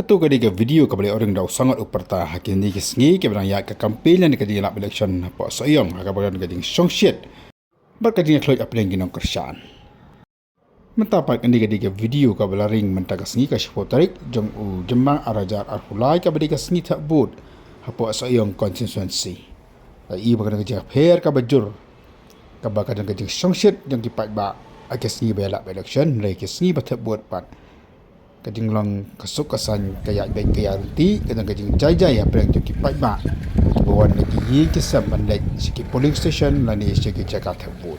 tu ke video ke balik orang dah sangat uperta hakin ni ke Sngi ke barang ya ke campaign yang ke lap election apa Sohïong ke barang ke jingshongshit berkajing kloj apa yang ginong kerjaan mentapak ini ke video ke balaring mentaka Sngi ke syukur tarik jong jemang arajar arhulai ke balik ke Sngi thep apa Sohïong constituency ai bakal ke pair ke bajur ke bakal ke jingshongshit jong kipat ba ke Sngi belak election rai ke Sngi thep pat kajing long kasuk kasan kaya baik kaya reti kajing jai apa yang kipat ba bawan lagi yi kisam bandai siki polling station lani siki Jakarta board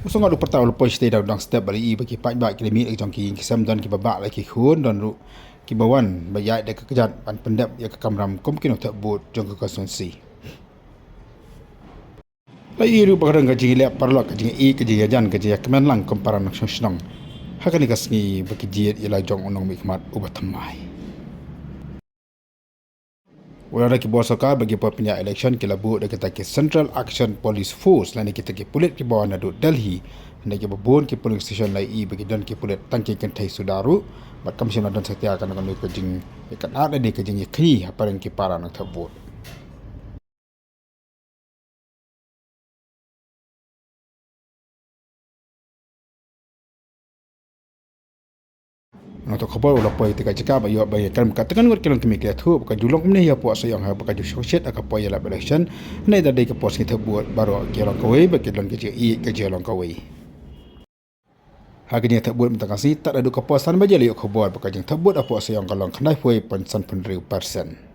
usung adu pertau lepas stay down step bali bagi kipat ba kilometer jong ki kisam dan ki babak lagi khun dan ru ki bawan bayai dak kejat pan pendap ya ke kamram kom kino tak board jong ke konstituensi lai ru bakarang kajing lep parlok kajing kajing ajan kajing kemenlang komparan nong hakan ikas Sngi berkejiat ialah jong unong mikmat ubat temai. Walau kita buat sokar bagi penyak election kita buat kita ke Central Action Police Force lain kita ke pulit ke bawah nadu Delhi hendak kita babon ke polling station lain bagi dan ke pulit tangki kentai sudaru mat kamsin dan setia akan dengan kejing ikat ada di kejing kini apa yang kita parah nak terbut. Untuk khabar wala poi tika cakap ayo bayi kan katakan ngot kelon kemik tu bukan julong kemne ya puas yang ha bukan jingshongshit aka poi la election nei dadai ke pos kita buat baru kelon kawai bagi kelon ke jelong kawai hagini tak buat minta kasih tak ada ke posan baje liuk khabar bukan jing tak buat apa yang kalong kenai foi pensan penriu persen